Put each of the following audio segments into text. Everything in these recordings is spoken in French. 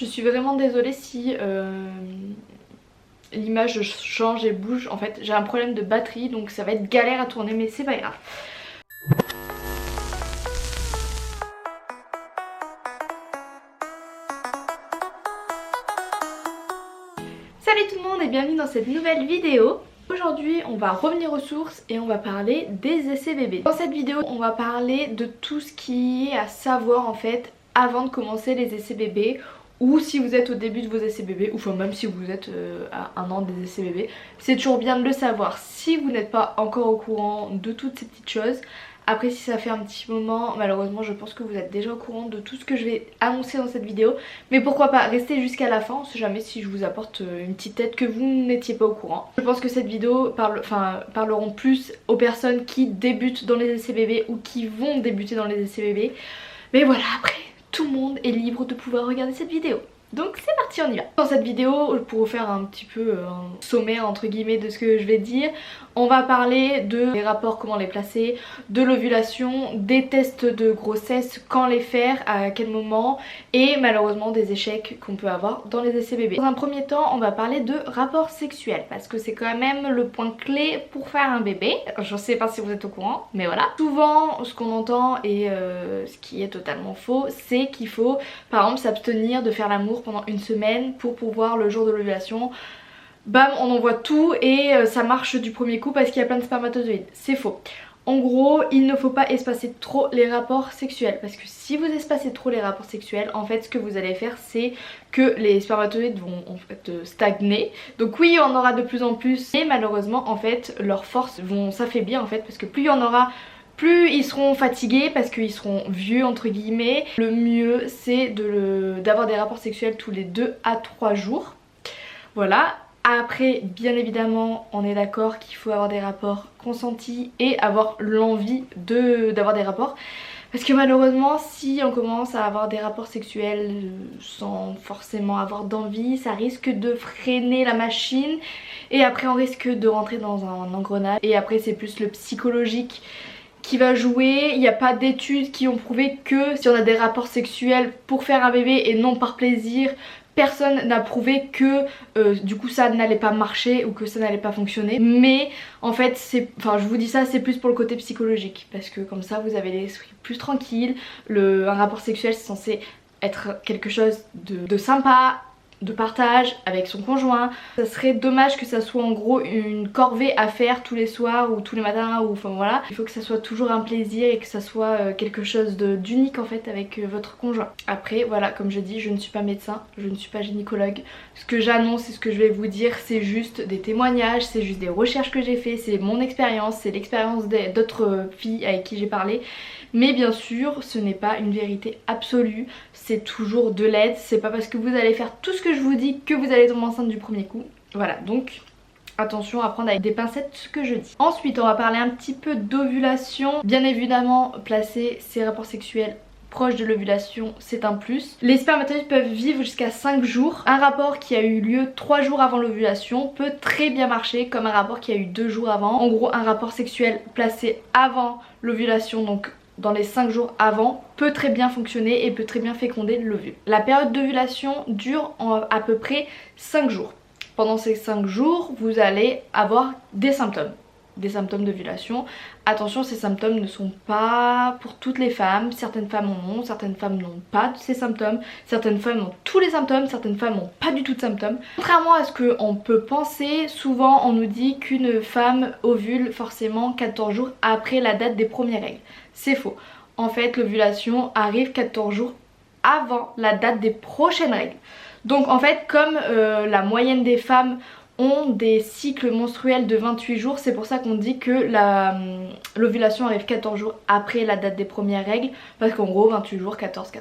Je suis vraiment désolée si l'image change et bouge. En fait j'ai un problème de batterie donc ça va être galère à tourner mais c'est pas grave. Salut tout le monde et bienvenue dans cette nouvelle vidéo. Aujourd'hui on va revenir aux sources et on va parler des essais bébés. Dans cette vidéo on va parler de tout ce qui est à savoir en fait avant de commencer les essais bébés, ou si vous êtes au début de vos essais bébés, ou enfin même si vous êtes à un an des essais bébés. C'est toujours bien de le savoir si vous n'êtes pas encore au courant de toutes ces petites choses. Après si ça fait un petit moment, malheureusement je pense que vous êtes déjà au courant de tout ce que je vais annoncer dans cette vidéo. Mais pourquoi pas rester jusqu'à la fin, on sait jamais si je vous apporte une petite aide que vous n'étiez pas au courant. Je pense que cette vidéo parleront plus aux personnes qui débutent dans les essais bébés ou qui vont débuter dans les essais bébés. Mais voilà, après tout le monde est libre de pouvoir regarder cette vidéo. Donc c'est parti, on y va. Dans cette vidéo, pour vous faire un petit peu un sommaire entre guillemets de ce que je vais dire, on va parler des rapports, comment les placer, de l'ovulation, des tests de grossesse, quand les faire, à quel moment, et malheureusement des échecs qu'on peut avoir dans les essais bébés. Dans un premier temps, on va parler de rapports sexuels parce que c'est quand même le point clé pour faire un bébé. Je sais pas si vous êtes au courant, mais voilà. Souvent, ce qu'on entend et ce qui est totalement faux, c'est qu'il faut par exemple s'abstenir de faire l'amour pendant une semaine pour pouvoir le jour de l'ovulation, bam, on envoie tout et ça marche du premier coup parce qu'il y a plein de spermatozoïdes. C'est faux. En gros, il ne faut pas espacer trop les rapports sexuels parce que si vous espacez trop les rapports sexuels, en fait ce que vous allez faire c'est que les spermatozoïdes vont en fait stagner. Donc oui, il y en aura de plus en plus et malheureusement en fait leurs forces vont s'affaiblir en fait parce que plus il y en aura, plus ils seront fatigués parce qu'ils seront vieux entre guillemets. Le mieux c'est d'avoir des rapports sexuels tous les 2 à 3 jours. Voilà. Après bien évidemment on est d'accord qu'il faut avoir des rapports consentis et avoir l'envie d'avoir des rapports. Parce que malheureusement si on commence à avoir des rapports sexuels sans forcément avoir d'envie, ça risque de freiner la machine et après on risque de rentrer dans un engrenage. Et après c'est plus le psychologique qui va jouer. Il n'y a pas d'études qui ont prouvé que si on a des rapports sexuels pour faire un bébé et non par plaisir, personne n'a prouvé que du coup ça n'allait pas marcher ou que ça n'allait pas fonctionner. Mais en fait je vous dis ça, c'est plus pour le côté psychologique parce que comme ça vous avez l'esprit plus tranquille. Un rapport sexuel c'est censé être quelque chose de sympa, de partage avec son conjoint. Ça serait dommage que ça soit en gros une corvée à faire tous les soirs ou tous les matins ou enfin voilà. Il faut que ça soit toujours un plaisir et que ça soit quelque chose d'unique en fait avec votre conjoint. Après voilà, comme je dis, je ne suis pas médecin, je ne suis pas gynécologue. Ce que j'annonce et ce que je vais vous dire c'est juste des témoignages, c'est juste des recherches que j'ai fait, c'est mon expérience, c'est l'expérience d'autres filles avec qui j'ai parlé. Mais bien sûr ce n'est pas une vérité absolue, c'est toujours de l'aide, c'est pas parce que vous allez faire tout ce que je vous dis que vous allez tomber enceinte du premier coup. Voilà, donc attention à prendre avec des pincettes ce que je dis. Ensuite on va parler un petit peu d'ovulation. Bien évidemment placer ses rapports sexuels proche de l'ovulation c'est un plus. Les spermatozoïdes peuvent vivre jusqu'à 5 jours. Un rapport qui a eu lieu 3 jours avant l'ovulation peut très bien marcher comme un rapport qui a eu 2 jours avant. En gros un rapport sexuel placé avant l'ovulation, donc dans les 5 jours avant, peut très bien fonctionner et peut très bien féconder l'ovule. La période d'ovulation dure à peu près 5 jours. Pendant ces 5 jours, vous allez avoir des symptômes d'ovulation. Attention, ces symptômes ne sont pas pour toutes les femmes. Certaines femmes en ont, certaines femmes n'ont pas ces symptômes. Certaines femmes ont tous les symptômes, certaines femmes n'ont pas du tout de symptômes. Contrairement à ce qu'on peut penser, souvent on nous dit qu'une femme ovule forcément 14 jours après la date des premières règles. C'est faux. En fait, l'ovulation arrive 14 jours avant la date des prochaines règles. Donc en fait, comme la moyenne des femmes ont des cycles menstruels de 28 jours, c'est pour ça qu'on dit que l'ovulation arrive 14 jours après la date des premières règles, parce qu'en gros 28 jours, 14.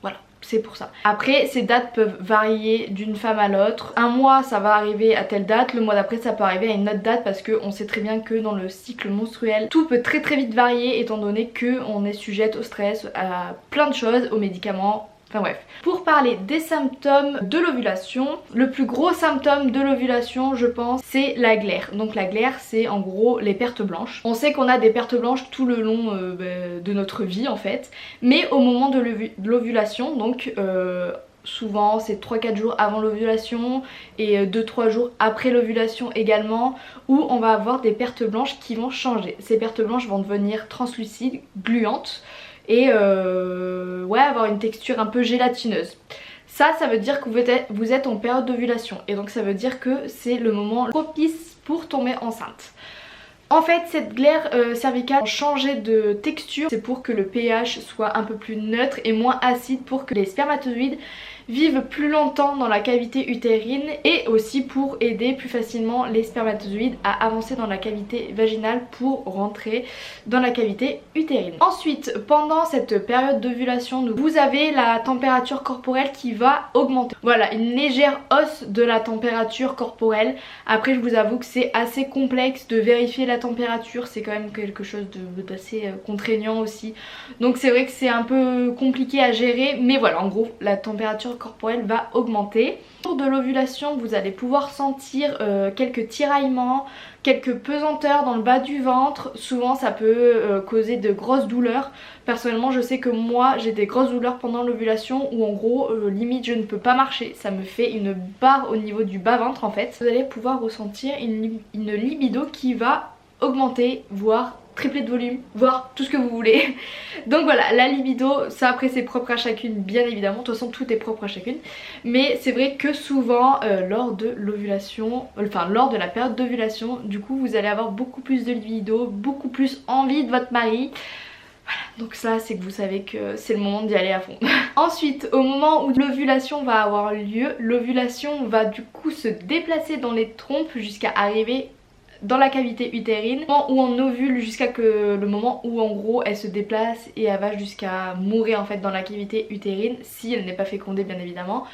Voilà, c'est pour ça. Après ces dates peuvent varier d'une femme à l'autre. Un mois ça va arriver à telle date, le mois d'après ça peut arriver à une autre date parce qu'on sait très bien que dans le cycle menstruel tout peut très vite varier étant donné qu'on est sujette au stress, à plein de choses, aux médicaments. Enfin bref. Pour parler des symptômes de l'ovulation, le plus gros symptôme de l'ovulation je pense c'est la glaire. Donc la glaire c'est en gros les pertes blanches. On sait qu'on a des pertes blanches tout le long de notre vie en fait. Mais au moment de l'ovulation, donc souvent c'est 3-4 jours avant l'ovulation et 2-3 jours après l'ovulation également, où on va avoir des pertes blanches qui vont changer. Ces pertes blanches vont devenir translucides, gluantes et ouais, avoir une texture un peu gélatineuse. Ça veut dire que vous êtes en période d'ovulation et donc ça veut dire que c'est le moment propice pour tomber enceinte. En fait, cette glaire cervicale a changé de texture, c'est pour que le pH soit un peu plus neutre et moins acide pour que les spermatozoïdes vivent plus longtemps dans la cavité utérine et aussi pour aider plus facilement les spermatozoïdes à avancer dans la cavité vaginale pour rentrer dans la cavité utérine. Ensuite, pendant cette période d'ovulation, vous avez la température corporelle qui va augmenter. Voilà, une légère hausse de la température corporelle. Après, je vous avoue que c'est assez complexe de vérifier la température, c'est quand même quelque chose d'assez contraignant aussi. Donc c'est vrai que c'est un peu compliqué à gérer, mais voilà, en gros, la température corporelle va augmenter. Au cours de l'ovulation, vous allez pouvoir sentir quelques tiraillements, quelques pesanteurs dans le bas du ventre. Souvent ça peut causer de grosses douleurs. Personnellement je sais que moi j'ai des grosses douleurs pendant l'ovulation où en gros limite je ne peux pas marcher. Ça me fait une barre au niveau du bas ventre en fait. Vous allez pouvoir ressentir une libido qui va augmenter, voire tripler de volume, voire tout ce que vous voulez. Donc voilà, la libido, ça après c'est propre à chacune bien évidemment, de toute façon tout est propre à chacune. Mais c'est vrai que souvent lors de l'ovulation, enfin lors de la période d'ovulation, du coup vous allez avoir beaucoup plus de libido, beaucoup plus envie de votre mari. Voilà, donc ça c'est que vous savez que c'est le moment d'y aller à fond. Ensuite, au moment où l'ovulation va avoir lieu, l'ovulation va du coup se déplacer dans les trompes jusqu'à arriver dans la cavité utérine, où on ovule jusqu'à que le moment où en gros elle se déplace et elle va jusqu'à mourir en fait dans la cavité utérine si elle n'est pas fécondée bien évidemment.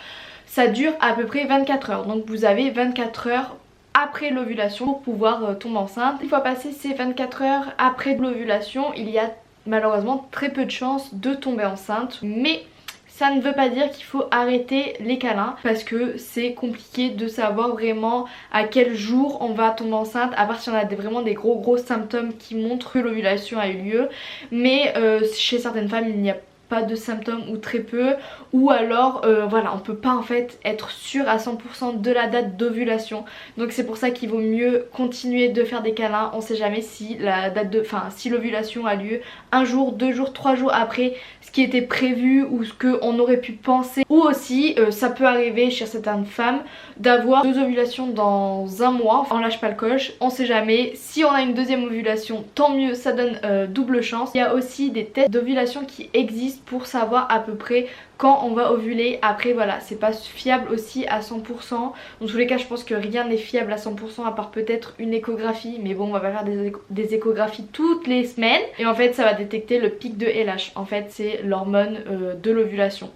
Ça dure à peu près 24 heures, donc vous avez 24 heures après l'ovulation pour pouvoir tomber enceinte. Une fois passé ces 24 heures après l'ovulation, il y a malheureusement très peu de chances de tomber enceinte, mais ça ne veut pas dire qu'il faut arrêter les câlins parce que c'est compliqué de savoir vraiment à quel jour on va tomber enceinte, à part si on a vraiment des gros symptômes qui montrent que l'ovulation a eu lieu. Mais chez certaines femmes il n'y a pas de symptômes ou très peu, ou alors voilà, on peut pas en fait être sûr à 100% de la date d'ovulation. Donc c'est pour ça qu'il vaut mieux continuer de faire des câlins. On sait jamais si la date de, enfin si l'ovulation a lieu un jour, 2 jours, 3 jours après ce qui était prévu ou ce qu'on aurait pu penser. Ou aussi ça peut arriver chez certaines femmes d'avoir 2 ovulations dans un mois. On lâche pas le coche, on sait jamais. Si on a une deuxième ovulation, tant mieux, ça donne double chance. Il y a aussi des tests d'ovulation qui existent pour savoir à peu près quand on va ovuler. Après voilà, c'est pas fiable aussi à 100%. Dans tous les cas je pense que rien n'est fiable à 100% à part peut-être une échographie, mais bon on va pas faire des échographies toutes les semaines. Et en fait ça va détecter le pic de LH, en fait c'est l'hormone de l'ovulation.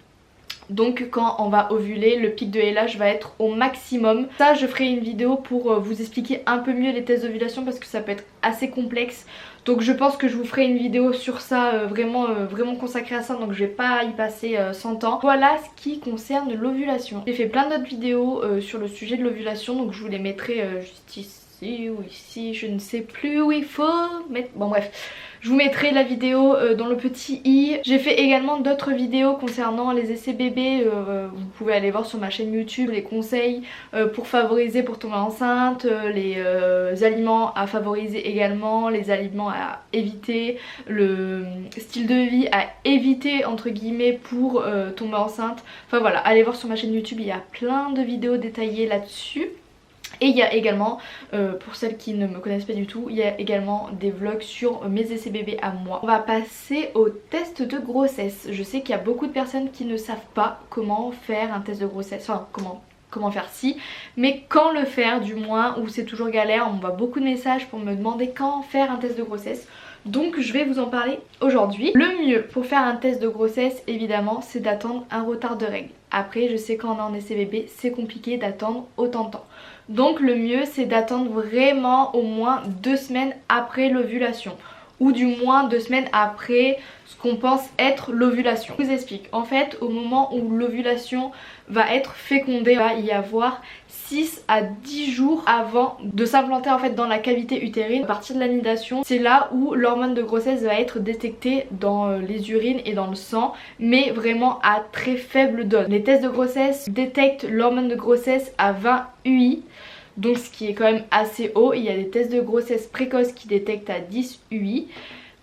Donc quand on va ovuler, le pic de LH va être au maximum. Ça je ferai une vidéo pour vous expliquer un peu mieux les tests d'ovulation parce que ça peut être assez complexe. Donc je pense que je vous ferai une vidéo sur ça vraiment consacrée à ça, donc je vais pas y passer 100 ans. Voilà ce qui concerne l'ovulation. J'ai fait plein d'autres vidéos sur le sujet de l'ovulation, donc je vous les mettrai juste ici ou ici, je ne sais plus où il faut mettre. Bon bref. Je vous mettrai la vidéo dans le petit i. J'ai fait également d'autres vidéos concernant les essais bébés. Vous pouvez aller voir sur ma chaîne YouTube les conseils pour favoriser pour tomber enceinte, les aliments à favoriser également, les aliments à éviter, le style de vie à éviter entre guillemets pour tomber enceinte. Enfin voilà, allez voir sur ma chaîne YouTube, il y a plein de vidéos détaillées là-dessus. Et il y a également, pour celles qui ne me connaissent pas du tout, il y a également des vlogs sur mes essais bébés à moi. On va passer au test de grossesse. Je sais qu'il y a beaucoup de personnes qui ne savent pas comment faire un test de grossesse, enfin comment faire si, mais quand le faire du moins, où c'est toujours galère. On me voit beaucoup de messages pour me demander quand faire un test de grossesse. Donc je vais vous en parler aujourd'hui. Le mieux pour faire un test de grossesse évidemment c'est d'attendre un retard de règles. Après je sais quand on est en essai bébé c'est compliqué d'attendre autant de temps. Donc le mieux c'est d'attendre vraiment au moins 2 semaines après l'ovulation. ou du moins 2 semaines après ce qu'on pense être l'ovulation. Je vous explique, en fait au moment où l'ovulation va être fécondée, il va y avoir 6 à 10 jours avant de s'implanter en fait dans la cavité utérine. À partir de l'anidation, c'est là où l'hormone de grossesse va être détectée dans les urines et dans le sang, mais vraiment à très faible dose. Les tests de grossesse détectent l'hormone de grossesse à 20 UI, donc ce qui est quand même assez haut. Il y a des tests de grossesse précoces qui détectent à 10 UI.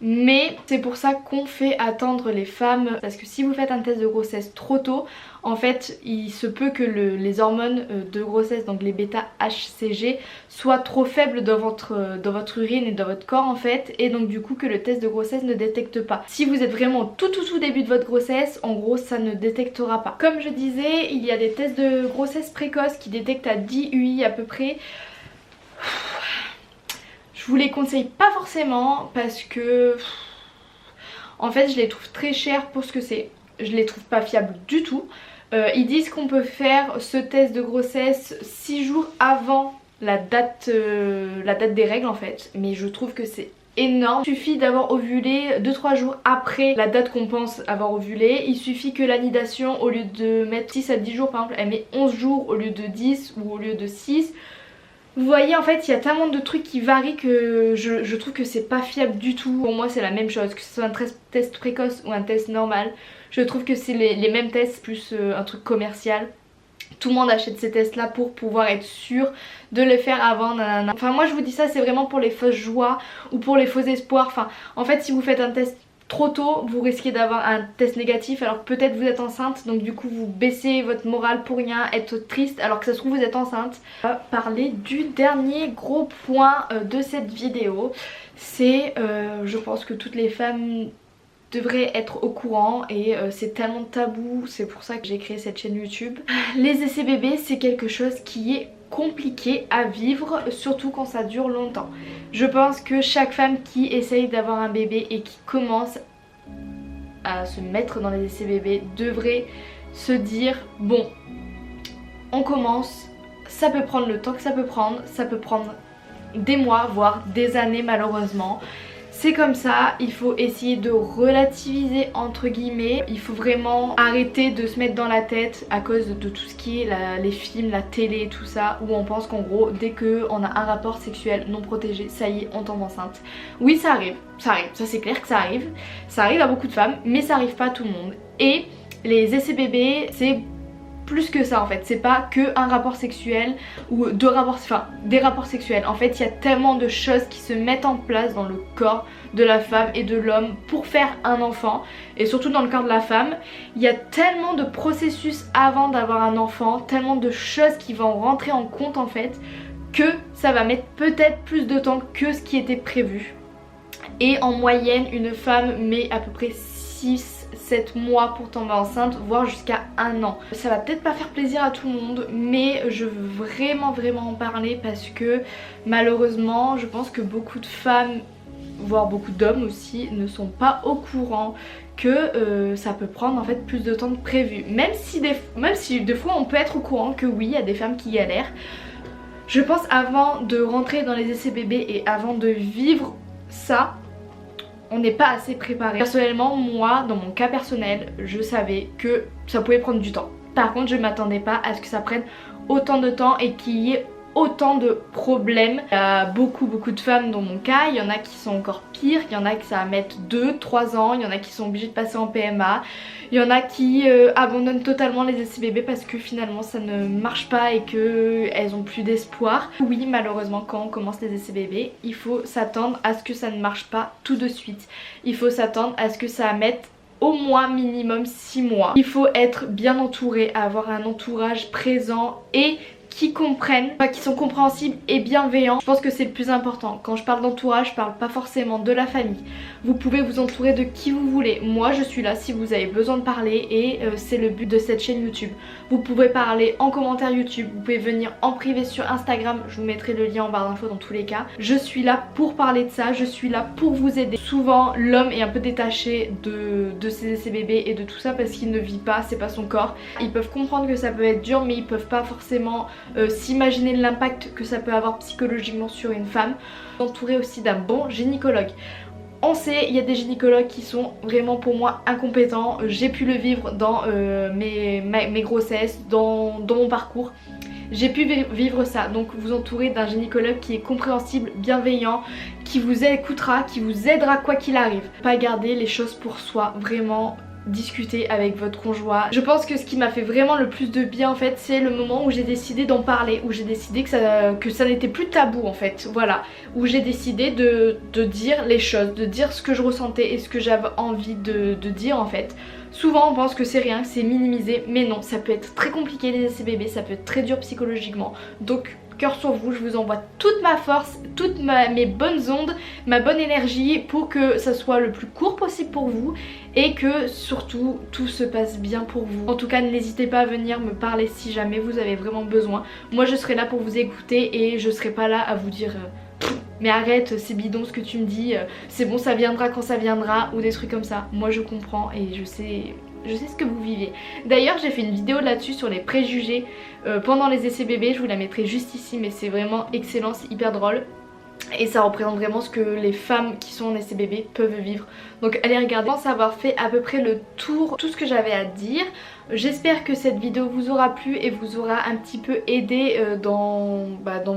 Mais c'est pour ça qu'on fait attendre les femmes, parce que si vous faites un test de grossesse trop tôt, en fait il se peut que les hormones de grossesse, donc les bêta-HCG, soient trop faibles dans votre urine et dans votre corps en fait, et donc du coup que le test de grossesse ne détecte pas. Si vous êtes vraiment tout début de votre grossesse, en gros ça ne détectera pas. Comme je disais, il y a des tests de grossesse précoce qui détectent à 10 UI à peu près. Je vous les conseille pas forcément parce que en fait je les trouve très chers pour ce que c'est. Je les trouve pas fiables du tout. Ils disent qu'on peut faire ce test de grossesse 6 jours avant la date des règles en fait. Mais je trouve que c'est énorme. Il suffit d'avoir ovulé 2-3 jours après la date qu'on pense avoir ovulé. Il suffit que l'anidation, au lieu de mettre 6 à 10 jours par exemple, elle met 11 jours au lieu de 10 ou au lieu de 6. Vous voyez, en fait il y a tellement de trucs qui varient que je trouve que c'est pas fiable du tout. Pour moi c'est la même chose, que ce soit un test précoce ou un test normal. Je trouve que c'est les mêmes tests, plus un truc commercial. Tout le monde achète ces tests là pour pouvoir être sûr de les faire avant, nanana. Enfin moi je vous dis ça, c'est vraiment pour les fausses joies ou pour les faux espoirs. Enfin en fait si vous faites un test trop tôt, vous risquez d'avoir un test négatif alors que peut-être vous êtes enceinte, donc du coup vous baissez votre morale pour rien, être triste alors que ça se trouve vous êtes enceinte. On va parler du dernier gros point de cette vidéo. C'est je pense que toutes les femmes devraient être au courant et c'est tellement tabou, c'est pour ça que j'ai créé cette chaîne YouTube. Les essais bébés c'est quelque chose qui est compliqué à vivre, surtout quand ça dure longtemps. Je pense que chaque femme qui essaye d'avoir un bébé et qui commence à se mettre dans les essais bébés devrait se dire bon, on commence, ça peut prendre le temps que ça peut prendre des mois voire des années malheureusement. C'est comme ça, il faut essayer de relativiser entre guillemets. Il faut vraiment arrêter de se mettre dans la tête à cause de tout ce qui est les films, la télé, tout ça, où on pense qu'en gros dès qu'on a un rapport sexuel non protégé, ça y est, on tombe enceinte. Oui ça arrive, ça c'est clair que ça arrive à beaucoup de femmes, mais ça arrive pas à tout le monde. Et les essais bébés c'est plus que ça en fait, c'est pas que un rapport sexuel ou des rapports sexuels. En fait il y a tellement de choses qui se mettent en place dans le corps de la femme et de l'homme pour faire un enfant, et surtout dans le corps de la femme il y a tellement de processus avant d'avoir un enfant, tellement de choses qui vont rentrer en compte en fait, que ça va mettre peut-être plus de temps que ce qui était prévu. Et en moyenne une femme met à peu près 6-7 mois pour tomber enceinte, voire jusqu'à 1 an. Ça va peut-être pas faire plaisir à tout le monde, mais je veux vraiment en parler parce que malheureusement je pense que beaucoup de femmes, voire beaucoup d'hommes aussi, ne sont pas au courant que ça peut prendre en fait plus de temps que prévu. Même si des fois on peut être au courant que oui, il y a des femmes qui galèrent. Je pense avant de rentrer dans les essais bébés et avant de vivre ça, on n'est pas assez préparé. Personnellement, moi, dans mon cas personnel, je savais que ça pouvait prendre du temps. Par contre, je m'attendais pas à ce que ça prenne autant de temps et qu'il y ait autant de problèmes. Il y a beaucoup de femmes dans mon cas, il y en a qui sont encore pires, il y en a qui ça va mettre 2-3 ans, il y en a qui sont obligées de passer en PMA, il y en a qui abandonnent totalement les essais bébés parce que finalement ça ne marche pas et qu'elles ont plus d'espoir. Oui, malheureusement quand on commence les essais bébés, il faut s'attendre à ce que ça ne marche pas tout de suite. Il faut s'attendre à ce que ça mette au moins minimum 6 mois. Il faut être bien entouré, avoir un entourage présent et qui comprennent, qui sont compréhensibles et bienveillants. Je pense que c'est le plus important. Quand je parle d'entourage, je parle pas forcément de la famille. Vous pouvez vous entourer de qui vous voulez. Moi je suis là si vous avez besoin de parler et c'est le but de cette chaîne YouTube. Vous pouvez parler en commentaire YouTube, vous pouvez venir en privé sur Instagram, je vous mettrai le lien en barre d'infos dans tous les cas. Je suis là pour parler de ça, je suis là pour vous aider. Souvent l'homme est un peu détaché de ses essais bébés et de tout ça parce qu'il ne vit pas, c'est pas son corps. Ils peuvent comprendre que ça peut être dur mais ils peuvent pas forcément s'imaginer l'impact que ça peut avoir psychologiquement sur une femme. Entouré aussi d'un bon gynécologue. On sait, il y a des gynécologues qui sont vraiment pour moi incompétents. J'ai pu le vivre dans mes grossesses, dans mon parcours. J'ai pu vivre ça, donc vous entourer d'un gynécologue qui est compréhensible, bienveillant, qui vous écoutera, qui vous aidera quoi qu'il arrive. Pas garder les choses pour soi, vraiment discuter avec votre conjoint. Je pense que ce qui m'a fait vraiment le plus de bien en fait, c'est le moment où j'ai décidé d'en parler, où j'ai décidé que ça n'était plus tabou en fait, voilà, où j'ai décidé de dire les choses, de dire ce que je ressentais et ce que j'avais envie de dire en fait. Souvent on pense que c'est rien, que c'est minimisé, mais non, ça peut être très compliqué les essais bébés, ça peut être très dur psychologiquement, donc cœur sur vous, je vous envoie toute ma force, toutes mes bonnes ondes, ma bonne énergie pour que ça soit le plus court possible pour vous et que surtout tout se passe bien pour vous. En tout cas n'hésitez pas à venir me parler si jamais vous avez vraiment besoin. Moi je serai là pour vous écouter et je serai pas là à vous dire mais arrête, c'est bidon ce que tu me dis, c'est bon ça viendra quand ça viendra ou des trucs comme ça. Moi je comprends et je sais ce que vous vivez. D'ailleurs j'ai fait une vidéo là-dessus sur les préjugés pendant les essais bébés, je vous la mettrai juste ici mais c'est vraiment excellent, c'est hyper drôle. Et ça représente vraiment ce que les femmes qui sont en essai bébé peuvent vivre. Donc allez regarder. Je pense avoir fait à peu près le tour, tout ce que j'avais à dire. J'espère que cette vidéo vous aura plu et vous aura un petit peu aidé dans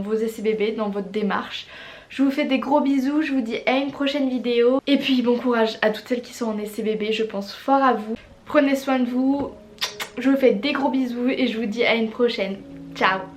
vos essais bébés, dans votre démarche. Je vous fais des gros bisous, je vous dis à une prochaine vidéo. Et puis bon courage à toutes celles qui sont en essai bébé, je pense fort à vous. Prenez soin de vous, je vous fais des gros bisous et je vous dis à une prochaine. Ciao!